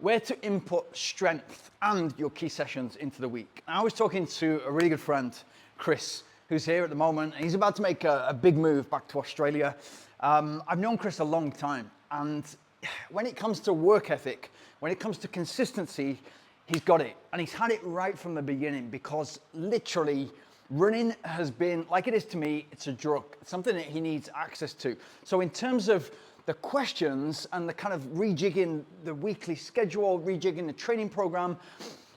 where to input strength and your key sessions into the week. I was talking to a really good friend, Chris, who's here at the moment, and he's about to make a big move back to Australia. I've known Chris a long time, and when it comes to work ethic, when it comes to consistency, he's got it, and he's had it right from the beginning, because literally running has been, like it is to me, it's a drug. It's something that he needs access to. So in terms of the questions and the kind of rejigging the weekly schedule, rejigging the training program,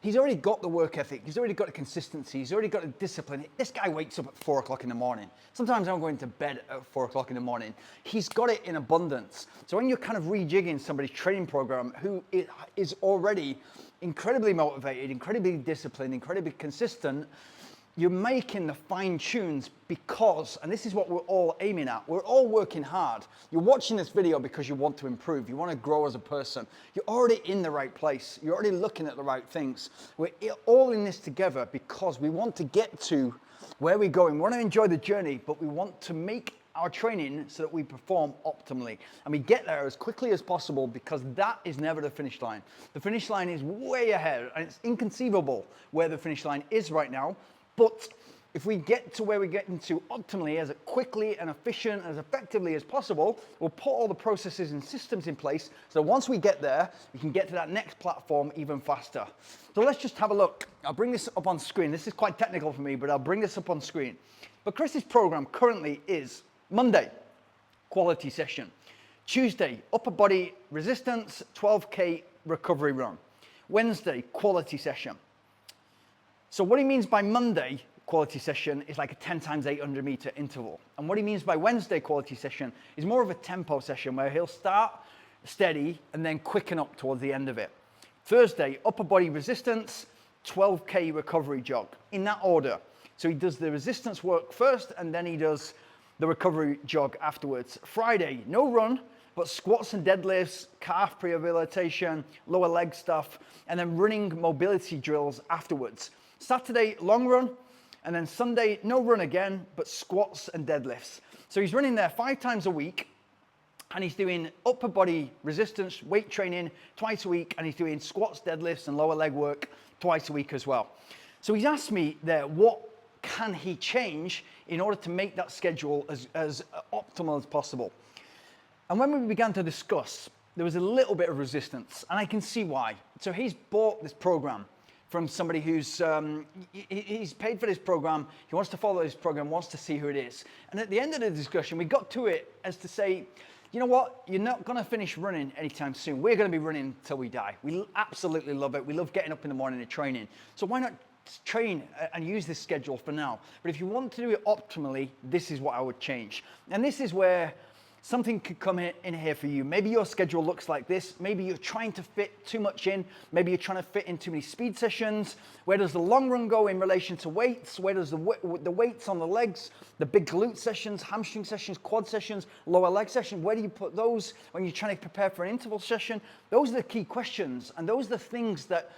he's already got the work ethic, he's already got the consistency, he's already got the discipline. This guy wakes up at 4 o'clock in the morning. Sometimes I'm going to bed at 4 o'clock in the morning. He's got it in abundance. So when you're kind of rejigging somebody's training program who is already incredibly motivated, incredibly disciplined, incredibly consistent, you're making the fine tunes because, and this is what we're all aiming at, we're all working hard. You're watching this video because you want to improve, you want to grow as a person. You're already in the right place, you're already looking at the right things. We're all in this together because we want to get to where we're going. We want to enjoy the journey, but we want to make our training so that we perform optimally. And we get there as quickly as possible, because that is never the finish line. The finish line is way ahead, and it's inconceivable where the finish line is right now. But if we get to where we're getting to optimally, as quickly and efficient, as effectively as possible, we'll put all the processes and systems in place, so once we get there, we can get to that next platform even faster. So let's just have a look. I'll bring this up on screen. This is quite technical for me, but I'll bring this up on screen. But Chris's program currently is Monday, quality session. Tuesday, upper body resistance, 12K recovery run. Wednesday, quality session. So what he means by Monday quality session is like a 10 times 800 meter interval. And what he means by Wednesday quality session is more of a tempo session, where he'll start steady and then quicken up towards the end of it. Thursday, upper body resistance, 12K recovery jog, in that order. So he does the resistance work first, and then he does the recovery jog afterwards. Friday, no run, but squats and deadlifts, calf rehabilitation, lower leg stuff, and then running mobility drills afterwards. Saturday, long run, and then Sunday, no run again, but squats and deadlifts. So he's running there 5 times a week, and he's doing upper body resistance, weight training twice a week, and he's doing squats, deadlifts, and lower leg work twice a week as well. So he's asked me there, what can he change in order to make that schedule as optimal as possible? And when we began to discuss, there was a little bit of resistance, and I can see why. So he's bought this program from somebody who's, he's paid for this program, he wants to follow this program, wants to see who it is. And at the end of the discussion, we got to it as to say, you know what, you're not gonna finish running anytime soon. We're gonna be running till we die. We absolutely love it. We love getting up in the morning and training. So why not train and use this schedule for now? But if you want to do it optimally, this is what I would change. And this is where something could come in here for you. Maybe your schedule looks like this. Maybe you're trying to fit too much in. Maybe you're trying to fit in too many speed sessions. Where does the long run go in relation to weights? Where does the weights on the legs, the big glute sessions, hamstring sessions, quad sessions, lower leg session, where do you put those when you're trying to prepare for an interval session? Those are the key questions, and those are the things that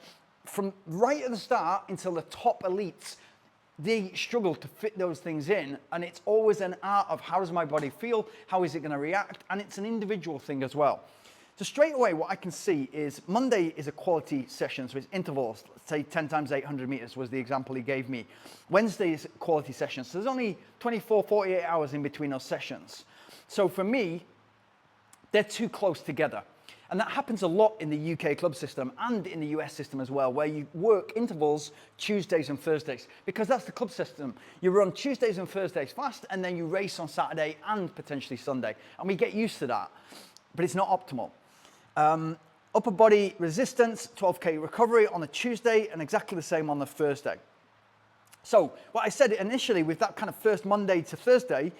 from right at the start until the top elites, they struggle to fit those things in, and it's always an art of how does my body feel, how is it going to react, and it's an individual thing as well. So straight away, what I can see is Monday is a quality session, so it's intervals, let's say 10 times 800 meters was the example he gave me. Wednesday is quality session, so there's only 24, 48 hours in between those sessions. So for me, they're too close together. And that happens a lot in the UK club system and in the US system as well, where you work intervals Tuesdays and Thursdays, because that's the club system. You run Tuesdays and Thursdays fast, and then you race on Saturday and potentially Sunday. And we get used to that, but it's not optimal. Upper body resistance, 12K recovery on a Tuesday, and exactly the same on the Thursday. So what I said initially with that kind of first Monday to Thursday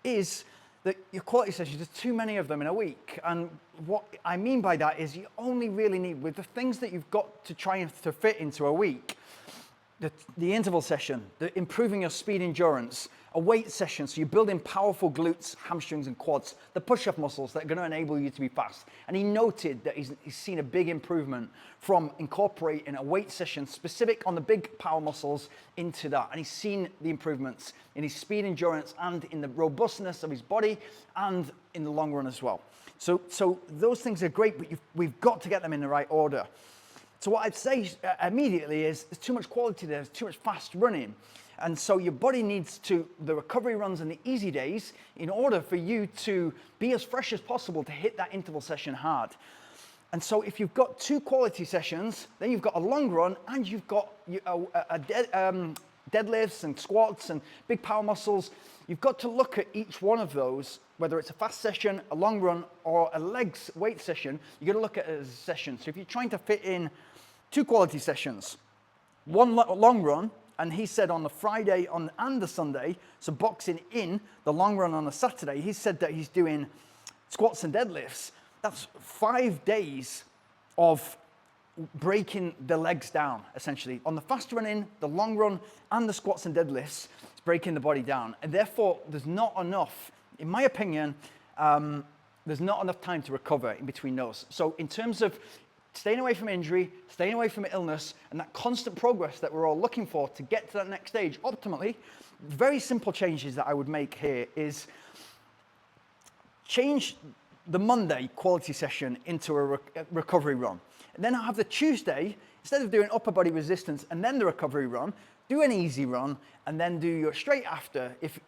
is that your quality sessions, there's too many of them in a week. And what I mean by that is you only really need, with the things that you've got to try and to fit into a week, the interval session, the improving your speed endurance, a weight session, so you're building powerful glutes, hamstrings, and quads, the push-up muscles that are going to enable you to be fast. And he noted that he's seen a big improvement from incorporating a weight session specific on the big power muscles into that. And he's seen the improvements in his speed endurance and in the robustness of his body and in the long run as well. So those things are great, but we've got to get them in the right order. So what I'd say immediately is there's too much quality there, there's too much fast running. And so your body needs the recovery runs and the easy days in order for you to be as fresh as possible to hit that interval session hard. And so if you've got 2 quality sessions, then you've got a long run and you've got deadlifts and squats and big power muscles. You've got to look at each one of those, whether it's a fast session, a long run, or a legs weight session. You've got to look at it as a session. So if you're trying to fit in 2 quality sessions, 1 long run, and he said on the Friday and the Sunday, so boxing in the long run on the Saturday, he said that he's doing squats and deadlifts. That's 5 days of breaking the legs down, essentially. On the fast run in, the long run, and the squats and deadlifts, it's breaking the body down. And therefore, there's not enough, in my opinion, there's not enough time to recover in between those. So in terms of staying away from injury, staying away from illness, and that constant progress that we're all looking for to get to that next stage, optimally, very simple changes that I would make here is change the Monday quality session into a recovery run. And then I'll have the Tuesday, instead of doing upper body resistance and then the recovery run, do an easy run and then do your straight after, if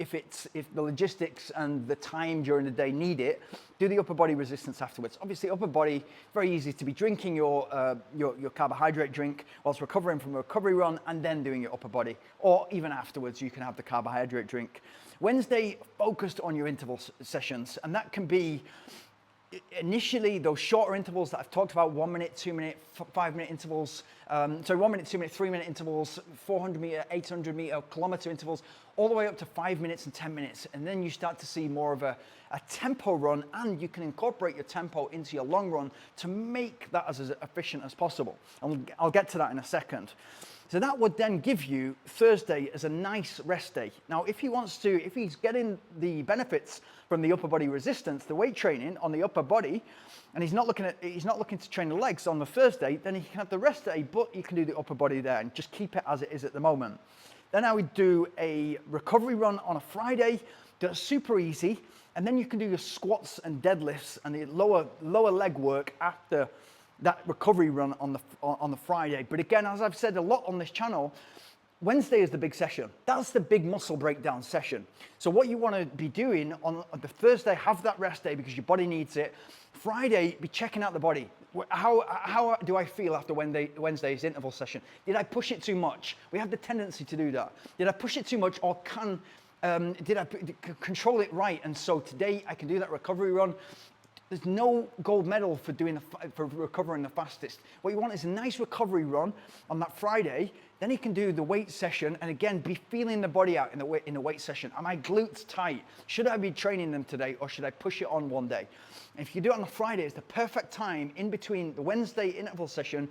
the logistics and the time during the day need it, do the upper body resistance afterwards. Obviously upper body, very easy to be drinking your carbohydrate drink whilst recovering from a recovery run and then doing your upper body, or even afterwards you can have the carbohydrate drink. Wednesday, focused on your interval sessions, and that can be initially those shorter intervals that I've talked about, 1 minute, 2 minute, 5 minute intervals, 1 minute, 2 minute, 3 minute intervals, 400 meter, 800 meter, kilometer intervals, all the way up to 5 minutes and 10 minutes. And then you start to see more of a tempo run, and you can incorporate your tempo into your long run to make that as efficient as possible. And I'll get to that in a second. So that would then give you Thursday as a nice rest day. Now, if he's getting the benefits from the upper body resistance, the weight training on the upper body, and he's not looking to train the legs on the Thursday, then he can have the rest day, but you can do the upper body there and just keep it as it is at the moment. Then I would do a recovery run on a Friday, that's super easy, and then you can do your squats and deadlifts and the lower leg work after that recovery run on the Friday. But again, as I've said a lot on this channel, Wednesday is the big session. That's the big muscle breakdown session. So what you want to be doing on the Thursday, have that rest day because your body needs it. Friday, be checking out the body. How do I feel after Wednesday's interval session? Did I push it too much? We have the tendency to do that. Did I push it too much, or did I control it right? And so today I can do that recovery run. There's no gold medal for recovering the fastest. What you want is a nice recovery run on that Friday. Then you can do the weight session, and again, be feeling the body out in the weight session. Are my glutes tight? Should I be training them today, or should I push it on one day? And if you do it on the Friday, it's the perfect time in between the Wednesday interval session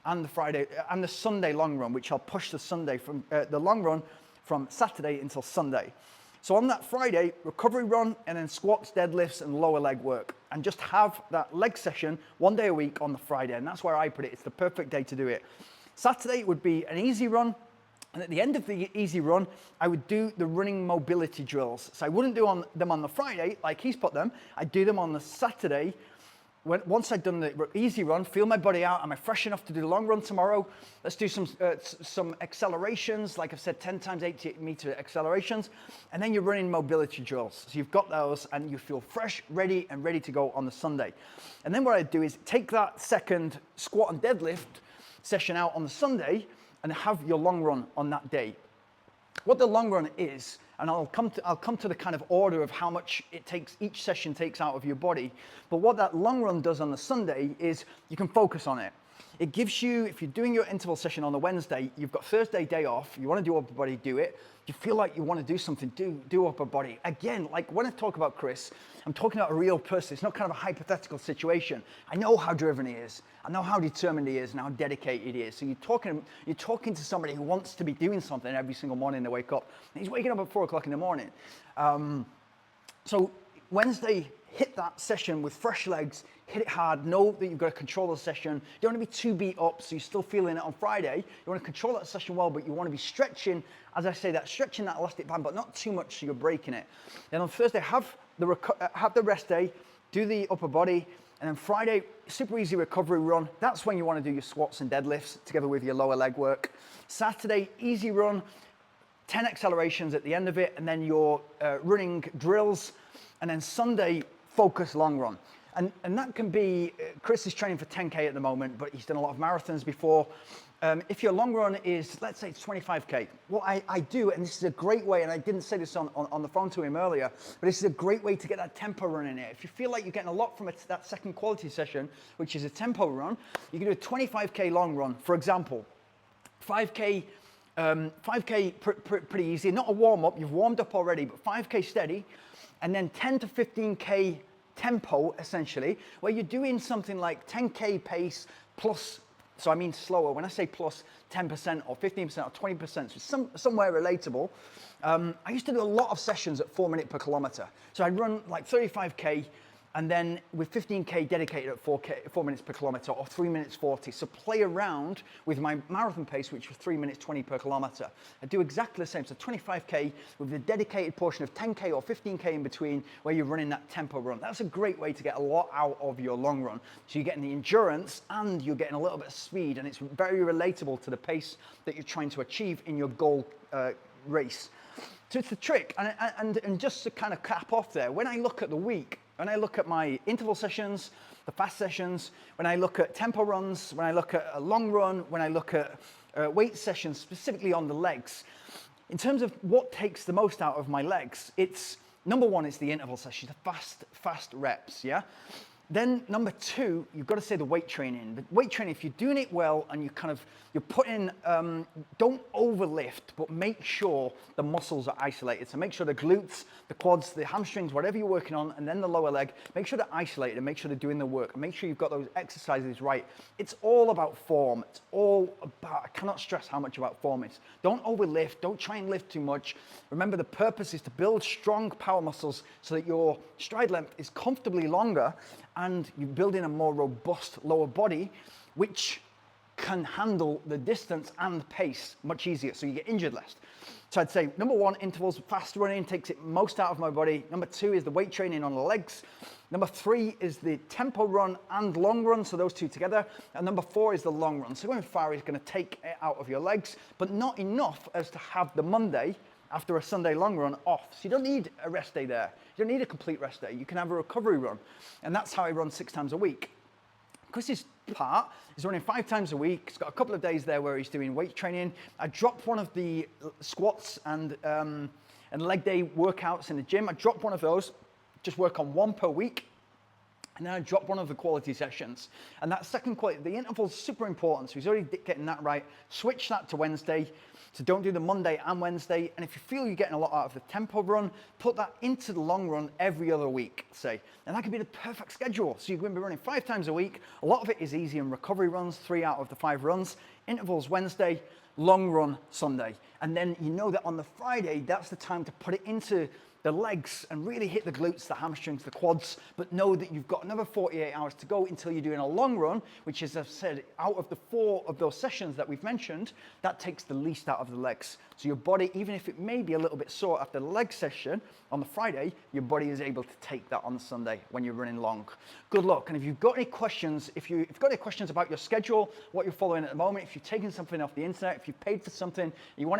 and the Friday and the Sunday long run, which I'll push the long run from Saturday until Sunday. So on that Friday, recovery run, and then squats, deadlifts, and lower leg work. And just have that leg session 1 day a week on the Friday. And that's where I put it. It's the perfect day to do it. Saturday would be an easy run. And at the end of the easy run, I would do the running mobility drills. So I wouldn't do them on the Friday, like he's put them. I'd do them on the Saturday. Once I'd done the easy run, feel my body out, am I fresh enough to do the long run tomorrow? Let's do some accelerations, like I've said, 10 times 80 meter accelerations, and then you're running mobility drills. So you've got those, and you feel fresh, ready to go on the Sunday. And then what I'd do is take that second squat and deadlift session out on the Sunday, and have your long run on that day. What the long run is, and I'll come to the kind of order of how much each session takes out of your body. But what that long run does on the Sunday is you can focus on it. It gives you, if you're doing your interval session on the Wednesday, you've got Thursday day off, you want to do upper body, do it. You feel like you want to do something, do upper body. Again, like when I talk about Chris, I'm talking about a real person. It's not kind of a hypothetical situation. I know how driven he is. I know how determined he is and how dedicated he is. So you're talking to somebody who wants to be doing something every single morning they wake up. And he's waking up at 4 o'clock in the morning. So Wednesday, hit that session with fresh legs, hit it hard, know that you've got to control the session. You don't want to be too beat up, so you're still feeling it on Friday. You want to control that session well, but you want to be stretching, as I say, stretching that elastic band, but not too much so you're breaking it. Then on Thursday, have the rest day, do the upper body, and then Friday, super easy recovery run. That's when you want to do your squats and deadlifts together with your lower leg work. Saturday, easy run, 10 accelerations at the end of it, and then your running drills. And then Sunday, focus long run. And that can be, Chris is training for 10K at the moment, but he's done a lot of marathons before. If your long run is, let's say it's 25K, what I do, and this is a great way, and I didn't say this on the phone to him earlier, but this is a great way to get that tempo run in it. If you feel like you're getting a lot from that second quality session, which is a tempo run, you can do a 25K long run. For example, 5K, pretty easy, not a warm up, you've warmed up already, but 5K steady, and then 10 to 15K tempo, essentially, where you're doing something like 10K pace plus, so I mean slower. When I say plus 10% or 15% or 20%, so it's somewhere relatable. I used to do a lot of sessions at 4 minutes per kilometer. So I'd run like 35K, and then with 15K dedicated at 4 minutes per kilometer or 3 minutes 40. So play around with my marathon pace, which was 3 minutes 20 per kilometer. I do exactly the same. So 25K with the dedicated portion of 10K or 15K in between where you're running that tempo run. That's a great way to get a lot out of your long run. So you're getting the endurance and you're getting a little bit of speed, and it's very relatable to the pace that you're trying to achieve in your goal race. So it's the trick. And just to kind of cap off there, when I look at the week, when I look at my interval sessions, the fast sessions, when I look at tempo runs, when I look at a long run, when I look at weight sessions, specifically on the legs, in terms of what takes the most out of my legs, it's number one, it's the interval session, the fast reps, yeah? Then number two, you've got to say the weight training. The weight training, if you're doing it well and you're putting, don't overlift, but make sure the muscles are isolated. So make sure the glutes, the quads, the hamstrings, whatever you're working on, and then the lower leg, make sure they're isolated and make sure they're doing the work. And make sure you've got those exercises right. It's all about form. It's all about, I cannot stress how much about form is. Don't overlift, don't try and lift too much. Remember, the purpose is to build strong power muscles so that your stride length is comfortably longer and you're building a more robust lower body, which can handle the distance and the pace much easier, so you get injured less. So I'd say, number one, intervals, fast running takes it most out of my body. Number two is the weight training on the legs. Number three is the tempo run and long run, so those two together. And number four is the long run. So going far is going to take it out of your legs, but not enough as to have the Monday after a Sunday long run off. So you don't need a rest day there. You don't need a complete rest day. You can have a recovery run. And that's how I run 6 times a week. Chris's part is running 5 times a week. He's got a couple of days there where he's doing weight training. I dropped one of the squats and leg day workouts in the gym. I dropped one of those, just work on 1 per week. And then I dropped one of the quality sessions. And that second quality, the interval's super important. So he's already getting that right. Switch that to Wednesday. So don't do the Monday and Wednesday. And if you feel you're getting a lot out of the tempo run, put that into the long run every other week, say. And that could be the perfect schedule. So you're going to be running 5 times a week. A lot of it is easy and recovery runs, 3 out of the 5 runs. Intervals Wednesday, long run Sunday. And then you know that on the Friday, that's the time to put it into the legs and really hit the glutes, the hamstrings, the quads, but know that you've got another 48 hours to go until you're doing a long run, which, as I've said, out of the 4 of those sessions that we've mentioned, that takes the least out of the legs. So your body, even if it may be a little bit sore after the leg session on the Friday, your body is able to take that on the Sunday when you're running long. Good luck. And if you've got any questions, if you've got any questions about your schedule, what you're following at the moment, if you've taken something off the internet, if you've paid for something, you want it